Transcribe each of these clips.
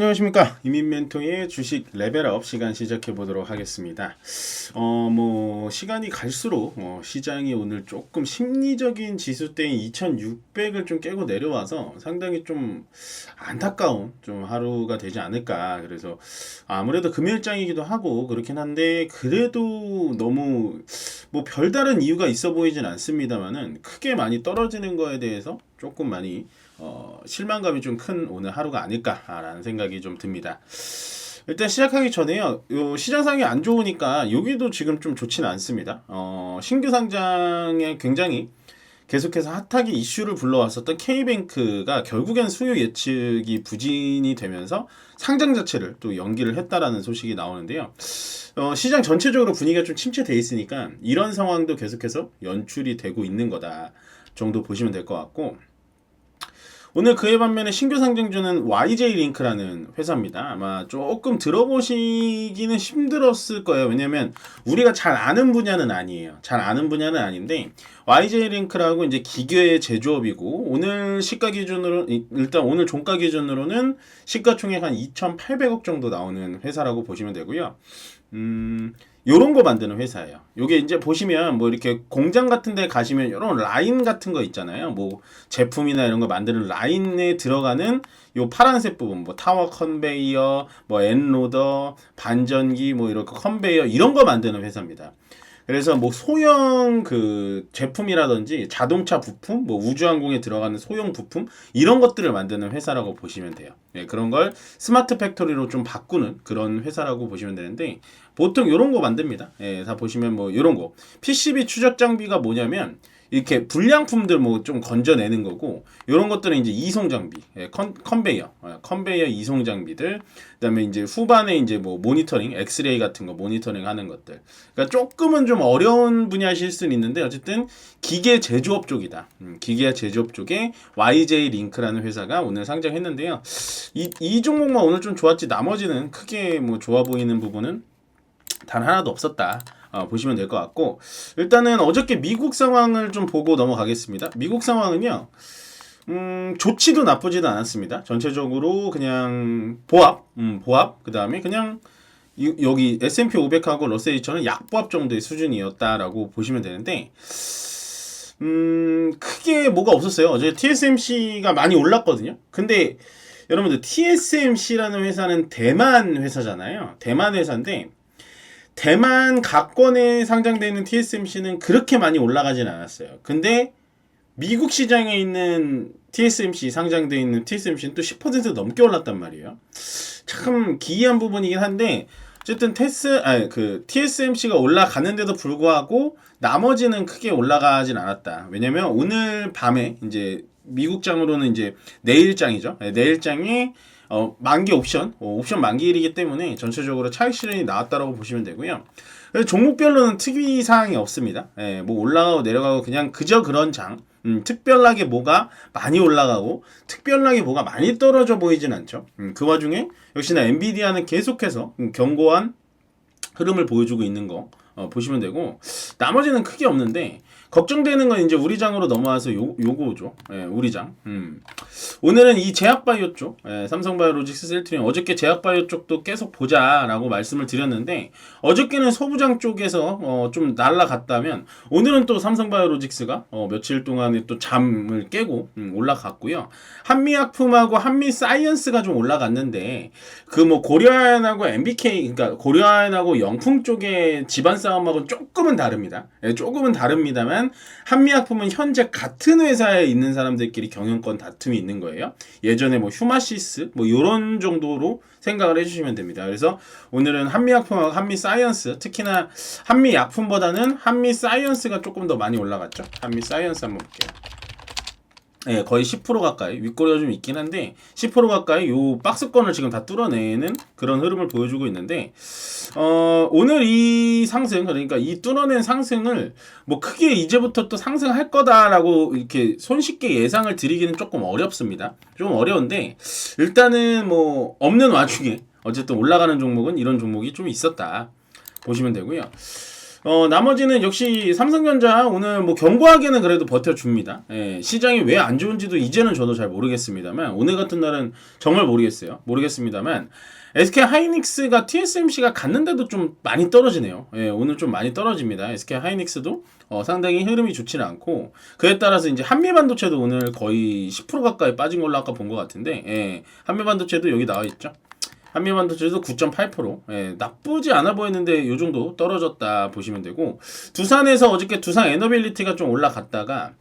안녕하십니까. 이민멘토의 주식 레벨업 시간 시작해 보도록 하겠습니다. 시간이 갈수록 시장이 오늘 조금 심리적인 지수대인 2600을 좀 깨고 내려와서 상당히 좀 안타까운 좀 하루가 되지 않을까. 그래서 아무래도 금요일장이기도 하고 그렇긴 한데 그래도 너무 뭐 별다른 이유가 있어 보이진 않습니다만은 크게 많이 떨어지는 거에 대해서 조금 많이 실망감이 좀 큰 오늘 하루가 아닐까라는 생각이 좀 듭니다. 일단 시작하기 전에요. 요 시장 상황이 안 좋으니까 여기도 지금 좀 좋지는 않습니다. 신규 상장에 굉장히 계속해서 핫하게 이슈를 불러왔었던 K뱅크가 결국엔 수요 예측이 부진이 되면서 상장 자체를 또 연기를 했다라는 소식이 나오는데요. 시장 전체적으로 분위기가 좀 침체돼 있으니까 이런 상황도 계속해서 연출이 되고 있는 거다 정도 보시면 될 것 같고, 오늘 그에 반면에 신규 상장주는 YJ링크라는 회사입니다. 아마 조금 들어보시기는 힘들었을 거예요. 왜냐면 우리가 잘 아는 분야는 아니에요. 잘 아는 분야는 아닌데 YJ링크라고 이제 기계 제조업이고, 오늘 시가 기준으로 일단 오늘 종가 기준으로는 시가총액 한 2,800억 정도 나오는 회사라고 보시면 되고요. 요런 거 만드는 회사예요. 요게 이제 보시면 뭐 이렇게 공장 같은 데 가시면 요런 라인 같은 거 있잖아요. 뭐 제품이나 이런 거 만드는 라인에 들어가는 요 파란색 부분, 뭐 타워 컨베이어, 뭐 엔로더, 반전기, 뭐 이렇게 컨베이어 이런 거 만드는 회사입니다. 그래서 뭐 소형 그 제품이라든지 자동차 부품, 뭐 우주항공에 들어가는 소형 부품 이런 것들을 만드는 회사라고 보시면 돼요. 예, 그런 걸 스마트 팩토리로 좀 바꾸는 그런 회사라고 보시면 되는데 보통 이런 거 만듭니다. 예, 다 보시면 뭐 이런 거 PCB 추적 장비가 뭐냐면 이렇게 불량품들 뭐 좀 건져내는 거고, 이런 것들은 이제 이송 장비, 컨베이어 이송 장비들, 그다음에 이제 후반에 이제 뭐 모니터링, 엑스레이 같은 거 모니터링 하는 것들. 그러니까 조금은 좀 어려운 분야실 수는 있는데 어쨌든 기계 제조업 쪽이다. 기계 제조업 쪽에 YJ 링크라는 회사가 오늘 상장했는데요. 이 종목만 오늘 좀 좋았지 나머지는 크게 뭐 좋아 보이는 부분은 단 하나도 없었다. 보시면 될 것 같고, 일단은 어저께 미국 상황을 좀 보고 넘어가겠습니다. 미국 상황은요, 좋지도 나쁘지도 않았습니다. 전체적으로 그냥 보합, 그 다음에 그냥 여기 S&P 500하고 러셀 2000은 약보합 정도의 수준이었다라고 보시면 되는데, 크게 뭐가 없었어요. 어제 TSMC가 많이 올랐거든요. 근데 여러분들 TSMC라는 회사는 대만 회사잖아요. 대만 회사인데 대만 가권에 상장되어 있는 TSMC는 그렇게 많이 올라가진 않았어요. 근데 미국 시장에 있는 TSMC 상장되어 있는 TSMC는 또 10% 넘게 올랐단 말이에요. 참 기이한 부분이긴 한데 어쨌든 TSMC가 올라가는데도 불구하고 나머지는 크게 올라가진 않았다. 왜냐면 오늘 밤에 이제 미국장으로는 이제 내일장이죠. 내일장이 만기 옵션 만기일이기 때문에 전체적으로 차익 실현이 나왔다라고 보시면 되고요. 종목별로는 특이 사항이 없습니다. 뭐 올라가고 내려가고 그냥 그저 그런 장. 특별하게 뭐가 많이 올라가고 특별하게 뭐가 많이 떨어져 보이진 않죠. 그 와중에 역시나 엔비디아는 계속해서 견고한 흐름을 보여주고 있는 거 보시면 되고, 나머지는 크게 없는데 걱정되는 건 이제 우리장으로 넘어와서 요거죠. 우리장. 오늘은 이 제약바이오 쪽, 삼성바이오로직스, 셀트리온, 어저께 제약바이오 쪽도 계속 보자라고 말씀을 드렸는데 어저께는 소부장 쪽에서 좀 날라갔다면 오늘은 또 삼성바이오로직스가 며칠 동안에 또 잠을 깨고 올라갔고요. 한미약품하고 한미사이언스가 좀 올라갔는데 그 뭐 고려아연하고 MBK, 그러니까 고려아연하고 영풍 쪽의 집안 싸움하고는 조금은 다릅니다. 조금은 다릅니다만 한미약품은 현재 같은 회사에 있는 사람들끼리 경영권 다툼이 있는 거예요. 예전에 뭐 휴마시스 뭐 이런 정도로 생각을 해주시면 됩니다. 그래서 오늘은 한미약품하고 한미사이언스, 특히나 한미약품보다는 한미사이언스가 조금 더 많이 올라갔죠. 한미사이언스 한번 볼게요. 거의 10% 가까이, 윗꼬리가 좀 있긴 한데 10% 가까이 요 박스권을 지금 다 뚫어내는 그런 흐름을 보여주고 있는데, 오늘 이 상승, 그러니까 이 뚫어낸 상승을 뭐 크게 이제부터 또 상승할 거다라고 이렇게 손쉽게 예상을 드리기는 조금 어렵습니다. 좀 어려운데 일단은 뭐 없는 와중에 어쨌든 올라가는 종목은 이런 종목이 좀 있었다 보시면 되고요. 나머지는 역시 삼성전자 오늘 뭐 견고하게는 그래도 버텨줍니다. 예, 시장이 왜 안 좋은지도 이제는 저도 잘 모르겠습니다만, 오늘 같은 날은 정말 모르겠습니다만, SK 하이닉스가 TSMC가 갔는데도 좀 많이 떨어지네요. 예, 오늘 좀 많이 떨어집니다. SK 하이닉스도 상당히 흐름이 좋지는 않고, 그에 따라서 이제 한미반도체도 오늘 거의 10% 가까이 빠진 걸로 아까 본 것 같은데, 예, 한미반도체도 여기 나와 있죠. 한미반도체도 9.8%, 예, 나쁘지 않아 보였는데 요 정도 떨어졌다 보시면 되고, 두산에서 어저께 두산 에너빌리티가 좀 올라갔다가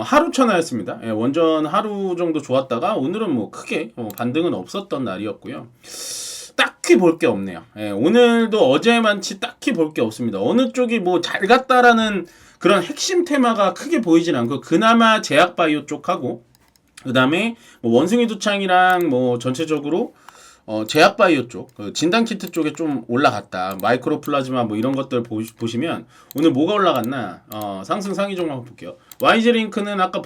하루 천하였습니다. 예, 원전 하루 정도 좋았다가 오늘은 뭐 크게 반등은 없었던 날이었고요. 딱히 볼 게 없네요. 예, 오늘도 어제만치 딱히 볼 게 없습니다. 어느 쪽이 뭐 잘 갔다라는 그런 핵심 테마가 크게 보이진 않고, 그나마 제약바이오 쪽하고 그 다음에 뭐 원숭이 두창이랑 뭐 전체적으로 제약바이오 쪽, 진단키트 쪽에 좀 올라갔다. 마이크로 플라즈마 뭐 이런 것들 보시면 오늘 뭐가 올라갔나? 상승 상위 종목 한번 볼게요. YG링크는 아까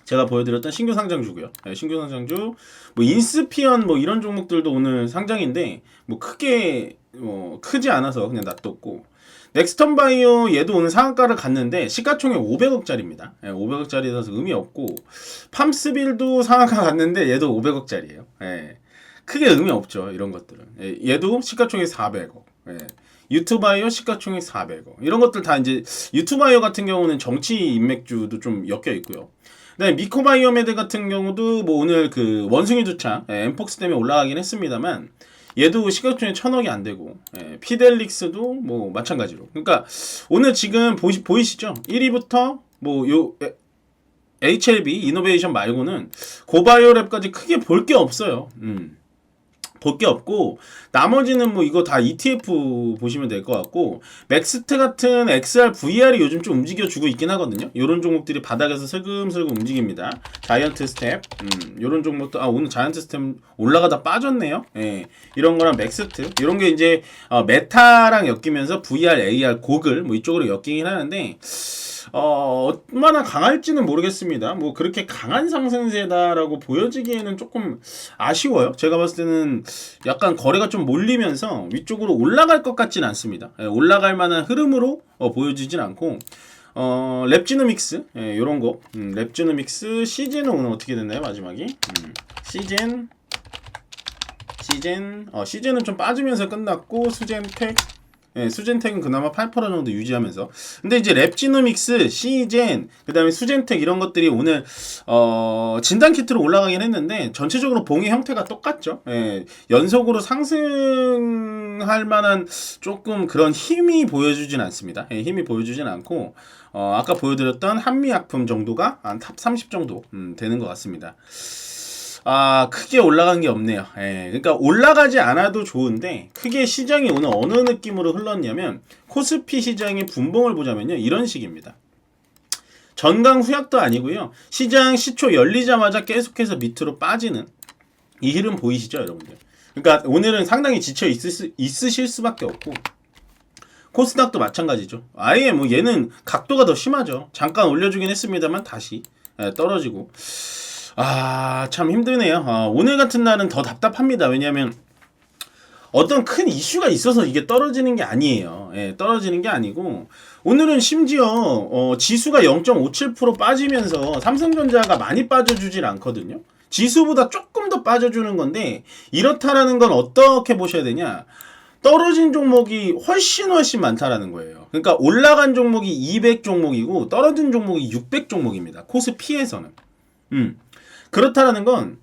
제가 보여드렸던 신규 상장주고요. 네, 신규 상장주, 뭐 인스피언 뭐 이런 종목들도 오늘 상장인데 뭐 크게 크지 않아서 그냥 놔뒀고, 넥스턴 바이오 얘도 오늘 상한가를 갔는데 시가총액 500억짜리입니다. 예, 500억짜리라서 의미 없고, 팜스빌도 상한가 갔는데 얘도 500억짜리예요. 예, 크게 의미 없죠, 이런 것들은. 예, 얘도 시가총액 400억. 예, 유투바이오 시가총액 400억. 이런 것들 다 이제, 유투바이오 같은 경우는 정치 인맥주도 좀 엮여 있고요. 네, 미코바이오메드 같은 경우도 뭐 오늘 그 원숭이 두창, 엠폭스 때문에 올라가긴 했습니다만 얘도 시가총액 1000억이 안 되고, 피델릭스도 뭐 마찬가지로. 그러니까 오늘 지금 보이시죠? 1위부터 뭐 요 HLB 이노베이션 말고는 고바이오랩까지 크게 볼 게 없어요. 볼 게 없고, 나머지는 뭐 이거 다 ETF 보시면 될 것 같고, 맥스트 같은 XR, VR이 요즘 좀 움직여주고 있긴 하거든요. 요런 종목들이 바닥에서 슬금슬금 움직입니다. 자이언트 스텝, 요런 종목도, 오늘 자이언트 스텝 올라가다 빠졌네요. 예, 이런 거랑 맥스트, 이런 게 이제 메타랑 엮이면서 VR, AR, 고글 뭐 이쪽으로 엮이긴 하는데, 얼마나 강할지는 모르겠습니다. 뭐 그렇게 강한 상승세다라고 보여지기에는 조금 아쉬워요. 제가 봤을 때는 약간 거래가 좀 몰리면서 위쪽으로 올라갈 것 같지는 않습니다. 예, 올라갈 만한 흐름으로 보여지진 않고, 랩지노믹스, 예, 요런 거, 랩지노믹스 시즌은 오늘 어떻게 됐나요? 마지막이 시즌은 좀 빠지면서 끝났고, 수젠텍, 예, 수젠텍은 그나마 8% 정도 유지하면서. 근데 이제 랩지노믹스, 시젠, 그 다음에 수젠텍 이런 것들이 오늘 진단키트로 올라가긴 했는데 전체적으로 봉의 형태가 똑같죠. 예, 연속으로 상승할 만한 조금 그런 힘이 보여주진 않습니다. 예, 힘이 보여주진 않고, 아까 보여드렸던 한미약품 정도가 한 탑 30 정도 되는 것 같습니다. 크게 올라간 게 없네요. 예, 그러니까 올라가지 않아도 좋은데, 크게 시장이 오늘 어느 느낌으로 흘렀냐면, 코스피 시장의 분봉을 보자면요, 이런 식입니다. 전강 후약도 아니고요, 시장 시초 열리자마자 계속해서 밑으로 빠지는 이 흐름 보이시죠, 여러분들? 그러니까 오늘은 상당히 지쳐 있으실 수밖에 없고, 코스닥도 마찬가지죠. 아예 뭐 얘는 각도가 더 심하죠. 잠깐 올려주긴 했습니다만 다시 떨어지고. 참 힘드네요. 오늘 같은 날은 더 답답합니다. 왜냐하면 어떤 큰 이슈가 있어서 이게 떨어지는 게 아니에요. 예, 떨어지는 게 아니고, 오늘은 심지어 지수가 0.57% 빠지면서 삼성전자가 많이 빠져주질 않거든요. 지수보다 조금 더 빠져주는 건데, 이렇다라는 건 어떻게 보셔야 되냐? 떨어진 종목이 훨씬 많다라는 거예요. 그러니까 올라간 종목이 200 종목이고 떨어진 종목이 600 종목입니다. 코스피에서는. 그렇다라는 건,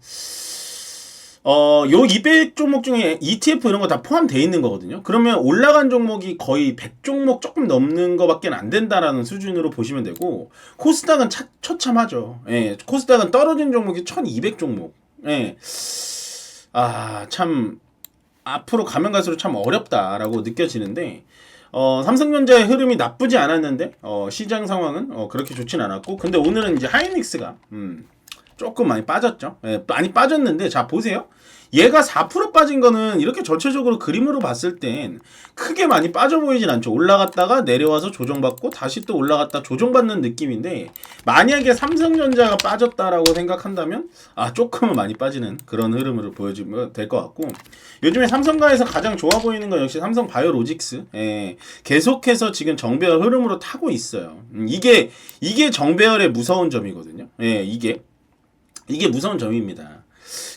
요 200 종목 중에 ETF 이런 거 다 포함되어 있는 거거든요. 그러면 올라간 종목이 거의 100 종목 조금 넘는 거밖에 안 된다라는 수준으로 보시면 되고, 코스닥은 처참하죠. 예, 코스닥은 떨어진 종목이 1200 종목. 예. 참, 앞으로 가면 갈수록 참 어렵다라고 느껴지는데, 삼성전자의 흐름이 나쁘지 않았는데, 시장 상황은 그렇게 좋진 않았고, 근데 오늘은 이제 하이닉스가, 조금 많이 빠졌죠. 예, 많이 빠졌는데, 자, 보세요. 얘가 4% 빠진 거는 이렇게 전체적으로 그림으로 봤을 땐 크게 많이 빠져 보이진 않죠. 올라갔다가 내려와서 조정받고 다시 또 올라갔다 조정받는 느낌인데, 만약에 삼성전자가 빠졌다라고 생각한다면 조금은 많이 빠지는 그런 흐름으로 보여주면 될 것 같고, 요즘에 삼성가에서 가장 좋아 보이는 건 역시 삼성바이오로직스. 계속해서 지금 정배열 흐름으로 타고 있어요. 이게 정배열의 무서운 점이거든요. 이게 무서운 점입니다.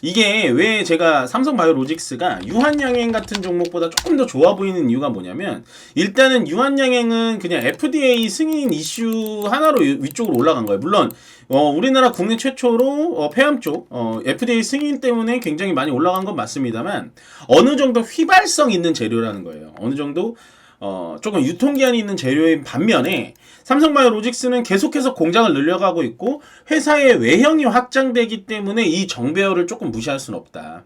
이게 왜 제가 삼성바이오로직스가 유한양행 같은 종목보다 조금 더 좋아 보이는 이유가 뭐냐면, 일단은 유한양행은 그냥 FDA 승인 이슈 하나로 위쪽으로 올라간 거예요. 물론 우리나라 국내 최초로 폐암 쪽 FDA 승인 때문에 굉장히 많이 올라간 건 맞습니다만, 어느 정도 휘발성 있는 재료라는 거예요. 어느 정도 조금 유통기한이 있는 재료인 반면에, 삼성바이오로직스는 계속해서 공장을 늘려가고 있고 회사의 외형이 확장되기 때문에 이 정배열을 조금 무시할 수는 없다.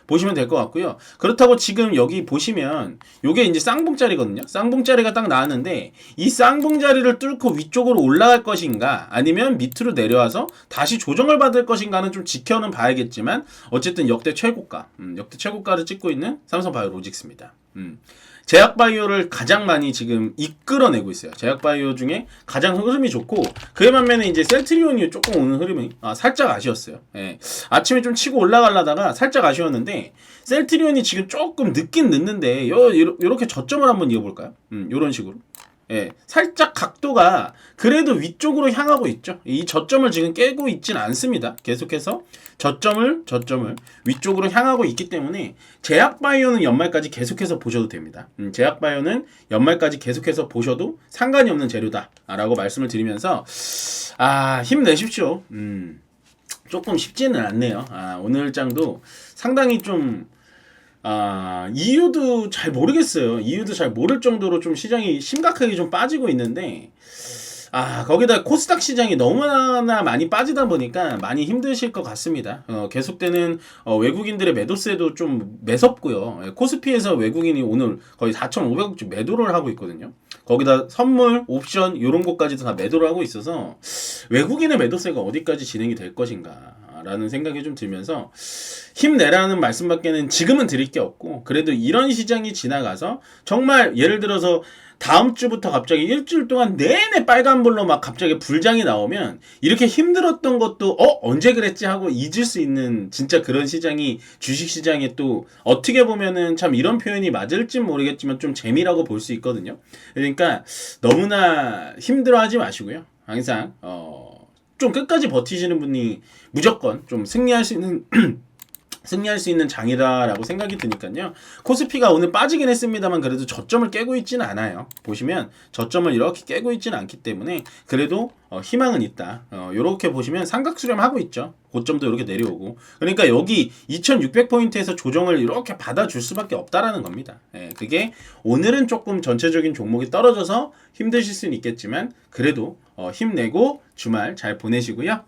보시면 될 것 같고요. 그렇다고 지금 여기 보시면 요게 이제 쌍봉짜리거든요. 쌍봉짜리가 딱 나왔는데, 이 쌍봉짜리를 뚫고 위쪽으로 올라갈 것인가 아니면 밑으로 내려와서 다시 조정을 받을 것인가는 좀 지켜는 봐야겠지만, 어쨌든 역대 최고가를 찍고 있는 삼성바이오로직스입니다. 제약바이오를 가장 많이 지금 이끌어내고 있어요. 제약바이오 중에 가장 흐름이 좋고, 그에 반면에 이제 셀트리온이 조금 오는 흐름이 살짝 아쉬웠어요. 아침에 좀 치고 올라가려다가 살짝 아쉬웠는데, 셀트리온이 지금 조금 늦긴 늦는데 요렇게 저점을 한번 이어볼까요? 요런 식으로. 살짝 각도가 그래도 위쪽으로 향하고 있죠. 이 저점을 지금 깨고 있진 않습니다. 계속해서 저점을 위쪽으로 향하고 있기 때문에 제약바이오는 연말까지 계속해서 보셔도 됩니다. 제약바이오는 연말까지 계속해서 보셔도 상관이 없는 재료다라고 말씀을 드리면서 힘내십시오. 조금 쉽지는 않네요. 오늘 장도 상당히 좀 이유도 잘 모르겠어요. 이유도 잘 모를 정도로 좀 시장이 심각하게 좀 빠지고 있는데, 거기다 코스닥 시장이 너무나 많이 빠지다 보니까 많이 힘드실 것 같습니다. 계속되는 외국인들의 매도세도 좀 매섭고요. 코스피에서 외국인이 오늘 거의 4,500억씩 매도를 하고 있거든요. 거기다 선물, 옵션 이런 것까지도 다 매도를 하고 있어서 외국인의 매도세가 어디까지 진행이 될 것인가 라는 생각이 좀 들면서, 힘내라는 말씀밖에는 지금은 드릴 게 없고, 그래도 이런 시장이 지나가서 정말 예를 들어서 다음 주부터 갑자기 일주일 동안 내내 빨간불로 막 갑자기 불장이 나오면, 이렇게 힘들었던 것도 언제 그랬지 하고 잊을 수 있는 진짜 그런 시장이 주식시장에 또 어떻게 보면은 참 이런 표현이 맞을진 모르겠지만 좀 재미라고 볼 수 있거든요. 그러니까 너무나 힘들어하지 마시고요. 항상 좀 끝까지 버티시는 분이 무조건 좀 승리할 수 있는 장이다라고 생각이 드니까요. 코스피가 오늘 빠지긴 했습니다만 그래도 저점을 깨고 있지는 않아요. 보시면 저점을 이렇게 깨고 있지는 않기 때문에 그래도 희망은 있다. 요렇게 보시면 삼각수렴하고 있죠. 고점도 이렇게 내려오고. 그러니까 여기 2600포인트에서 조정을 이렇게 받아줄 수밖에 없다라는 겁니다. 그게 오늘은 조금 전체적인 종목이 떨어져서 힘드실 수는 있겠지만, 그래도 힘내고 주말 잘 보내시고요.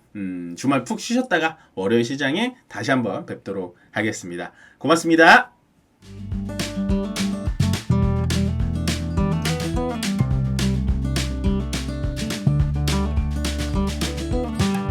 주말 푹 쉬셨다가 월요일 시장에 다시 한번 뵙도록 하겠습니다. 고맙습니다.